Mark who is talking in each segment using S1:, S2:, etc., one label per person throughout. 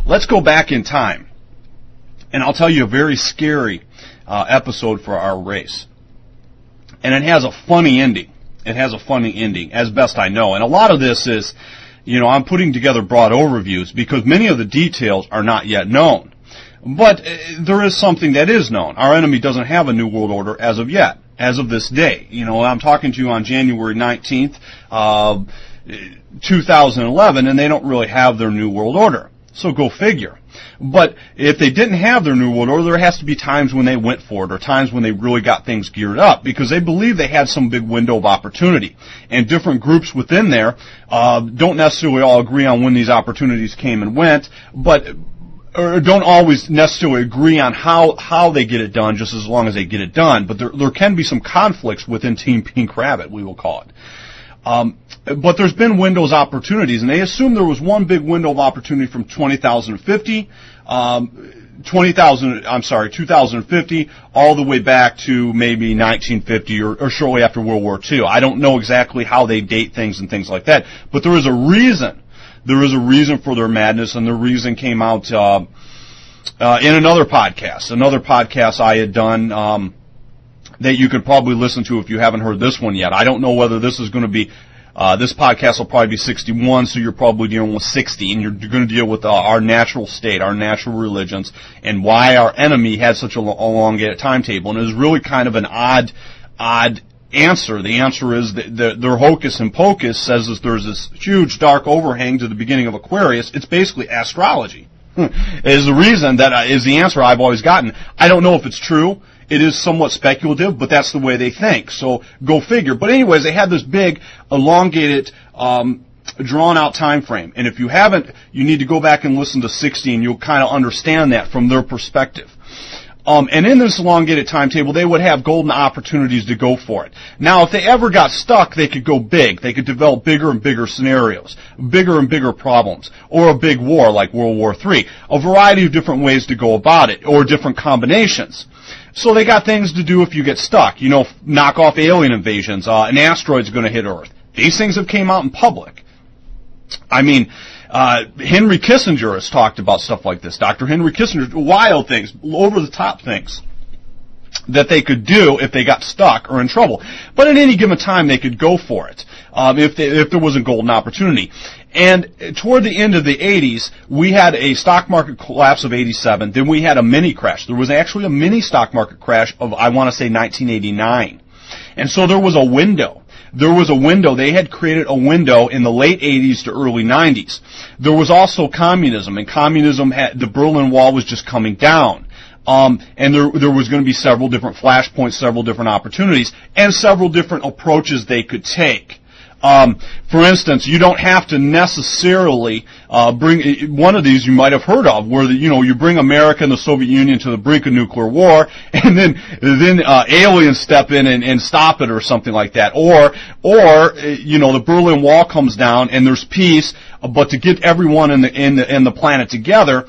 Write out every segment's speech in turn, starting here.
S1: let's go back in time, and I'll tell you a very scary episode for our race. And it has a funny ending. It has a funny ending, as best I know. And a lot of this is, I'm putting together broad overviews because many of the details are not yet known. But there is something that is known. Our enemy doesn't have a New World Order as of yet, as of this day. I'm talking to you on January 19th, 2011, and they don't really have their New World Order. So go figure. But if they didn't have their New World Order, there has to be times when they went for it, or times when they really got things geared up, because they believe they had some big window of opportunity. And different groups within there don't necessarily all agree on when these opportunities came and went, or don't always necessarily agree on how they get it done, just as long as they get it done. But there can be some conflicts within Team Pink Rabbit, we will call it. But there's been windows opportunities, and they assume there was one big window of opportunity from 2050, all the way back to maybe 1950 or shortly after World War II. I don't know exactly how they date things and things like that, but there is a reason. There is a reason for their madness, and the reason came out in another podcast I had done that you could probably listen to if you haven't heard this one yet. I don't know whether this is going to be, this podcast will probably be 61, so you're probably dealing with 60, and you're going to deal with our natural state, our natural religions, and why our enemy had such a elongated timetable. And it was really kind of an odd answer. The answer is that their hocus and pocus says that there's this huge dark overhang to the beginning of Aquarius. It's basically astrology. Is the reason that is the answer I've always gotten. I don't know if it's true. It is somewhat speculative, but that's the way they think. So go figure. But anyways, they had this big, elongated, drawn-out time frame. And if you haven't, you need to go back and listen to 60, and you'll kind of understand that from their perspective. And in this elongated timetable, they would have golden opportunities to go for it. Now, if they ever got stuck, they could go big. They could develop bigger and bigger scenarios, bigger and bigger problems, or a big war like World War III. A variety of different ways to go about it, or different combinations. So they got things to do if you get stuck. Knock off alien invasions. An asteroid's going to hit Earth. These things have came out in public. I mean, Henry Kissinger has talked about stuff like this. Dr. Henry Kissinger, wild things, over-the-top things that they could do if they got stuck or in trouble. But at any given time, they could go for it if there was a golden opportunity. And toward the end of the 80s, we had a stock market collapse of 87. Then we had a mini crash. There was actually a mini stock market crash of, I want to say, 1989. And so there was a window. They had created a window in the late 80s to early 90s. There was also communism, and the Berlin Wall was just coming down. And there was going to be several different flashpoints, several different opportunities, and several different approaches they could take. For instance, you don't have to necessarily bring one of these you might have heard of, where you bring America and the Soviet Union to the brink of nuclear war, and then aliens step in and stop it or something like that. Or the Berlin Wall comes down and there's peace, but to get everyone in the planet together,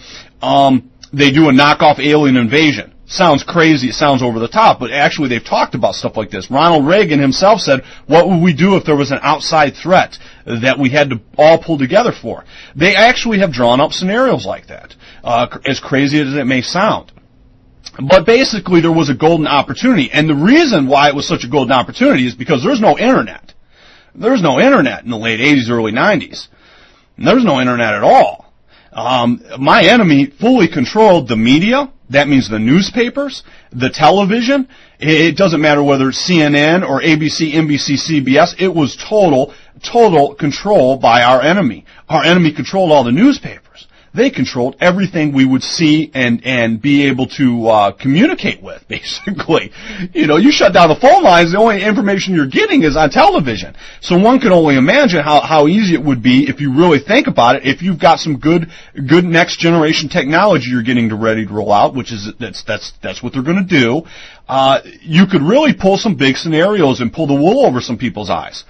S1: they do a knockoff alien invasion. Sounds crazy, it sounds over the top, but actually they've talked about stuff like this. Ronald Reagan himself said, what would we do if there was an outside threat that we had to all pull together for? They actually have drawn up scenarios like that, as crazy as it may sound. But basically there was a golden opportunity, and the reason why it was such a golden opportunity is because there's no internet. There's no internet in the late 80s, early 90s. There's no internet at all. My enemy fully controlled the media. That means the newspapers, the television. It doesn't matter whether it's CNN or ABC, NBC, CBS. It was total control by our enemy. Our enemy controlled all the newspapers. They controlled everything we would see and be able to communicate with, basically. You shut down the phone lines, the only information you're getting is on television. So one can only imagine how easy it would be if you really think about it, if you've got some good next generation technology you're getting ready to roll out, which is that's what they're going to do. You could really pull some big scenarios and pull the wool over some people's eyes.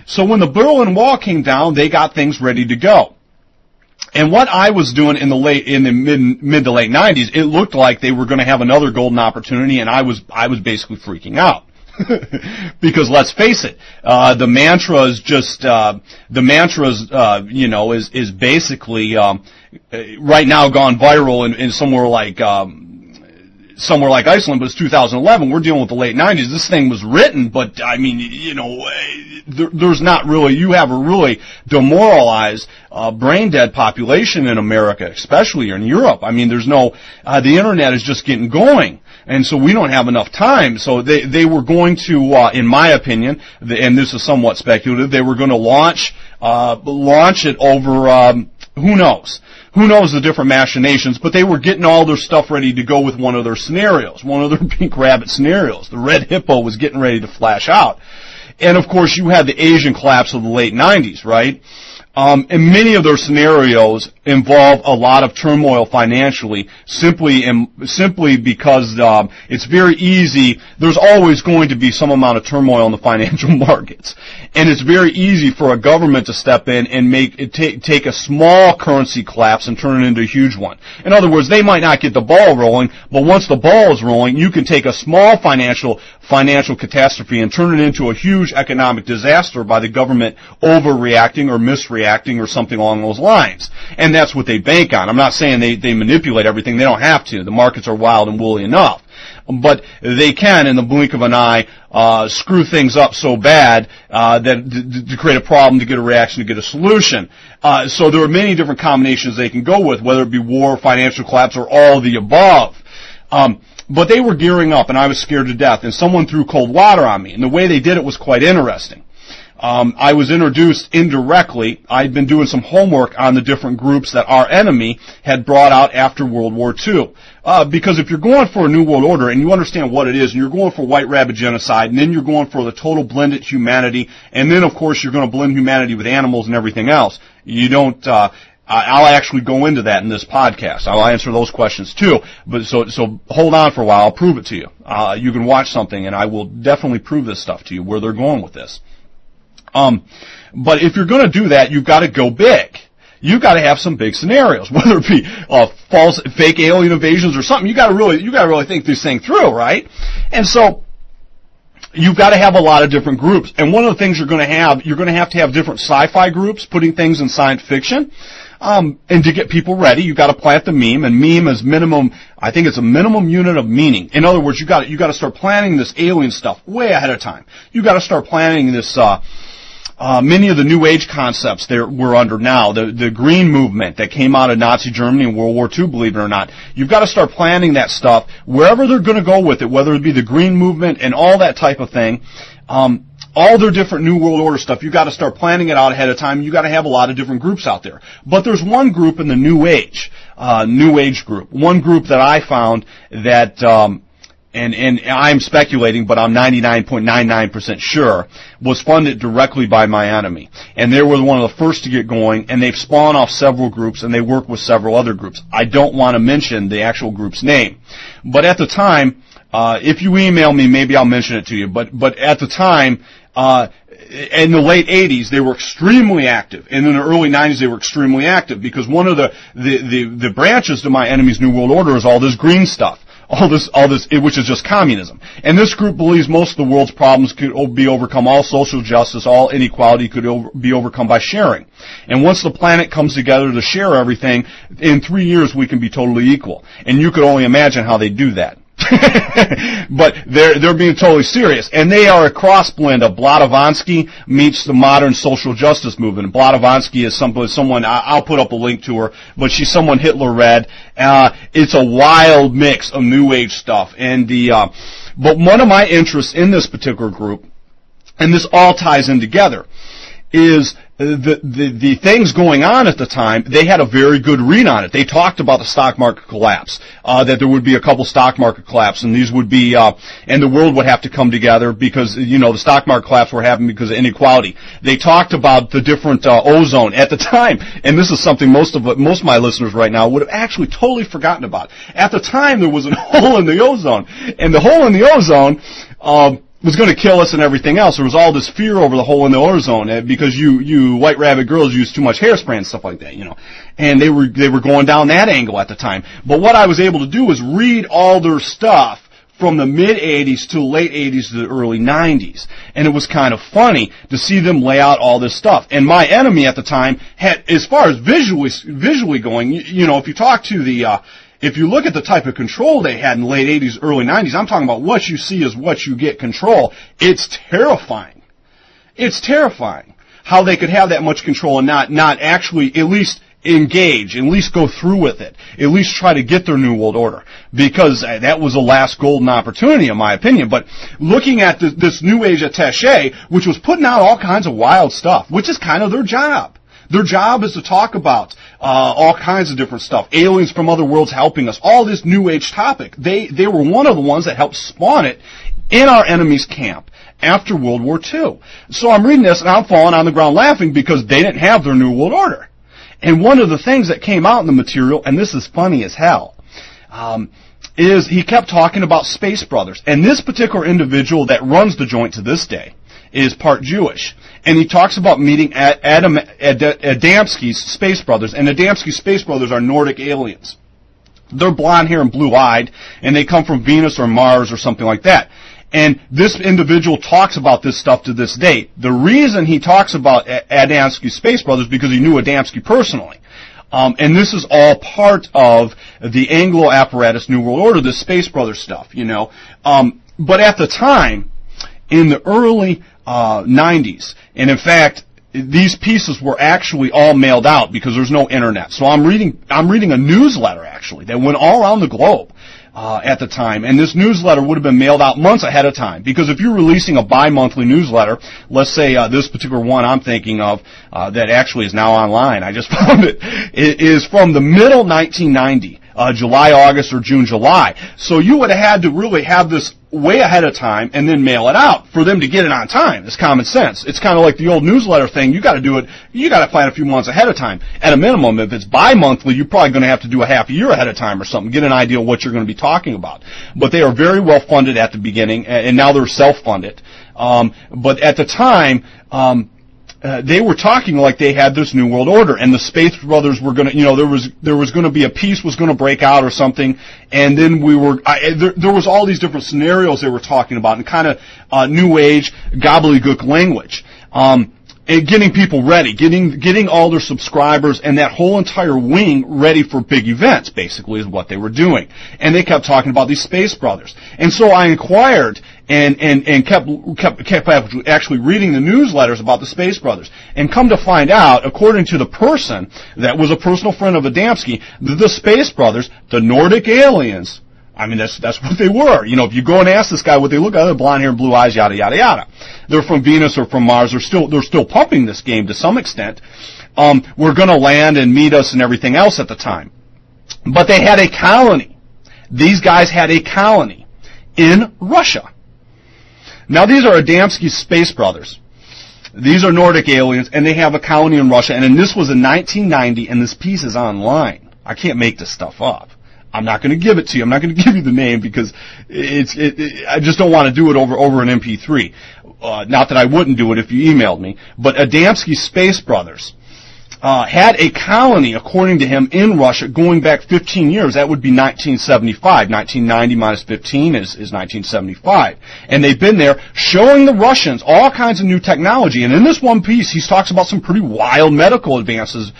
S1: So when the Berlin Wall came down, they got things ready to go. And what I was doing in the mid to late 90s, it looked like they were going to have another golden opportunity, and I was basically freaking out. Because let's face it, the mantra is basically right now gone viral in somewhere like Iceland, but it's 2011. We're dealing with the late 90s. This thing was written, but I mean, there's not really, you have a really demoralized, brain dead population in America, especially in Europe. I mean, there's no, the internet is just getting going. And so we don't have enough time. So they were going to, in my opinion, and this is somewhat speculative, they were going to launch it over, who knows? Who knows the different machinations, but they were getting all their stuff ready to go with one of their scenarios, one of their pink rabbit scenarios. The red hippo was getting ready to flash out. And of course you had the Asian collapse of the late 90s, right? And many of their scenarios involve a lot of turmoil financially, simply because it's very easy. There's always going to be some amount of turmoil in the financial markets, and it's very easy for a government to step in and take a small currency collapse and turn it into a huge one. In other words, they might not get the ball rolling, but once the ball is rolling, you can take a small financial catastrophe and turn it into a huge economic disaster by the government overreacting or misreacting or something along those lines. And that's what they bank on. I'm not saying they manipulate everything. They don't have to. The markets are wild and woolly enough. But they can, in the blink of an eye, screw things up so bad that to create a problem, to get a reaction, to get a solution. So there are many different combinations they can go with, whether it be war, financial collapse, or all of the above. But they were gearing up, and I was scared to death, and someone threw cold water on me. And the way they did it was quite interesting. I was introduced indirectly. I'd been doing some homework on the different groups that our enemy had brought out after World War II. Because if you're going for a New World Order and you understand what it is, and you're going for white rabbit genocide, and then you're going for the total blended humanity, and then of course you're going to blend humanity with animals and everything else, you don't, I'll actually go into that in this podcast. I'll answer those questions too. But so hold on for a while. I'll prove it to you. You can watch something and I will definitely prove this stuff to you, where they're going with this. But if you're going to do that, you've got to go big. You've got to have some big scenarios, whether it be false, fake alien invasions or something. You got to really think this thing through, right? And so you've got to have a lot of different groups. And one of the things you're going to have different sci-fi groups putting things in science fiction. And to get people ready, you've got to plant the meme, and meme is minimum, I think it's a minimum unit of meaning. In other words, you got to start planning this alien stuff way ahead of time. You got to start planning this, many of the New Age concepts that we're under now, the Green Movement that came out of Nazi Germany in World War II, believe it or not. You've got to start planning that stuff wherever they're going to go with it, whether it be the Green Movement and all that type of thing. All their different New World Order stuff, you've got to start planning it out ahead of time. You've got to have a lot of different groups out there. But there's one group in the New Age group, one group that I found that, and I'm speculating, but I'm 99.99% sure, was funded directly by my enemy. And they were one of the first to get going, and they've spawned off several groups, and they work with several other groups. I don't want to mention the actual group's name. But at the time, if you email me, maybe I'll mention it to you, but at the time, in the late 80s, they were extremely active. And in the early 90s, they were extremely active because one of the branches to my enemy's New World Order is all this green stuff. All this, which is just communism. And this group believes most of the world's problems could be overcome, all social justice, all inequality could be overcome by sharing. And once the planet comes together to share everything, in 3 years we can be totally equal. And you could only imagine how they do that. But they're being totally serious, and they are a cross blend of Blavatsky meets the modern social justice movement. Blavatsky is someone I'll put up a link to her, but she's someone Hitler read. It's a wild mix of New Age stuff, and but one of my interests in this particular group, and this all ties in together, is the things going on at the time. They had a very good read on it. They talked about the stock market collapse, that there would be a couple stock market collapse, and these would be, and the world would have to come together because, the stock market collapse were happening because of inequality. They talked about the different, ozone at the time, and this is something most of my listeners right now would have actually totally forgotten about. At the time, there was a hole in the ozone, and the hole in the ozone, was going to kill us and everything else. There was all this fear over the hole in the ozone because you white rabbit girls use too much hairspray and stuff like that, And they were going down that angle at the time. But what I was able to do was read all their stuff from the mid-'80s to the late '80s to the early '90s. And it was kind of funny to see them lay out all this stuff. And my enemy at the time had, as far as visually going, if you talk to the, if you look at the type of control they had in the late '80s, early '90s, I'm talking about what you see is what you get control. It's terrifying. It's terrifying how they could have that much control and not actually at least engage, at least go through with it, at least try to get their New World Order, because that was the last golden opportunity, in my opinion. But looking at this New Age attaché, which was putting out all kinds of wild stuff, which is kind of their job. Their job is to talk about all kinds of different stuff, aliens from other worlds helping us, all this New Age topic. They were one of the ones that helped spawn it in our enemy's camp after World War II. So I'm reading this and I'm falling on the ground laughing because they didn't have their New World Order. And one of the things that came out in the material, and this is funny as hell, is he kept talking about Space Brothers. And this particular individual that runs the joint to this day is part Jewish. And he talks about meeting Adamski's Space Brothers. And Adamski's Space Brothers are Nordic aliens. They're blonde hair and blue-eyed, and they come from Venus or Mars or something like that. And this individual talks about this stuff to this day. The reason he talks about Adamski's Space Brothers is because he knew Adamski personally. And this is all part of the Anglo apparatus New World Order, this Space Brothers stuff, But at the time, in the early 90s, and in fact, these pieces were actually all mailed out because there's no internet. So I'm reading a newsletter actually that went all around the globe. At the time, and this newsletter would have been mailed out months ahead of time, because if you're releasing a bi-monthly newsletter, let's say this particular one I'm thinking of that actually is now online, I just found it is from the middle 1990, July, August, or June, July. So you would have had to really have this way ahead of time and then mail it out for them to get it on time. It's common sense. It's kind of like the old newsletter thing. You got to do it. You got to plan a few months ahead of time. At a minimum, if it's bi-monthly, you're probably going to have to do a half a year ahead of time or something, get an idea of what you're going to be talking about. But they are very well funded at the beginning, and now they're self-funded. But at the time, they were talking like they had this New World Order, and the Space Brothers were going to, there was going to be a peace was going to break out or something, and then there was all these different scenarios they were talking about in kind of New Age gobbledygook language. And getting people ready, getting all their subscribers and that whole entire wing ready for big events, basically, is what they were doing. And they kept talking about these Space Brothers. And so I inquired and kept actually reading the newsletters about the Space Brothers. And come to find out, according to the person that was a personal friend of Adamski, the Space Brothers, the Nordic aliens, I mean, that's what they were. If you go and ask this guy what they look like, they're blonde hair, blue eyes, yada, yada, yada. They're from Venus or from Mars. They're still pumping this game to some extent. We're going to land and meet us and everything else at the time. But they had a colony. These guys had a colony in Russia. Now, these are Adamski's Space Brothers. These are Nordic aliens, and they have a colony in Russia. And this was in 1990, and this piece is online. I can't make this stuff up. I'm not going to give it to you. I'm not going to give you the name because I just don't want to do it over an MP3. Not that I wouldn't do it if you emailed me. But Adamski's Space Brothers had a colony, according to him, in Russia going back 15 years. That would be 1975. 1990 minus 15 is 1975. And they've been there showing the Russians all kinds of new technology. And in this one piece, he talks about some pretty wild medical advances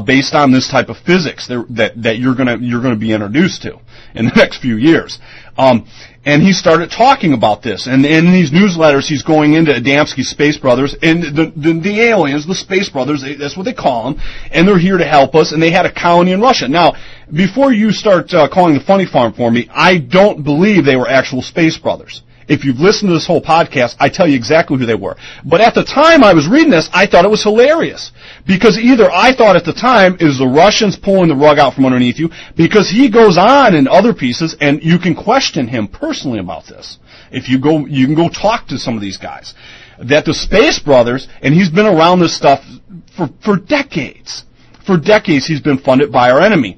S1: based on this type of physics that you're gonna be introduced to in the next few years. And he started talking about this. And in these newsletters, he's going into Adamski's Space Brothers and the aliens, the Space Brothers, that's what they call them, and they're here to help us, and they had a colony in Russia. Now, before you start calling the funny farm for me, I don't believe they were actual Space Brothers. If you've listened to this whole podcast, I tell you exactly who they were. But at the time I was reading this, I thought it was hilarious. Because either I thought at the time it was the Russians pulling the rug out from underneath you, because he goes on in other pieces, and you can question him personally about this. If you can go talk to some of these guys. That the Space Brothers, and he's been around this stuff for decades. For decades he's been funded by our enemy.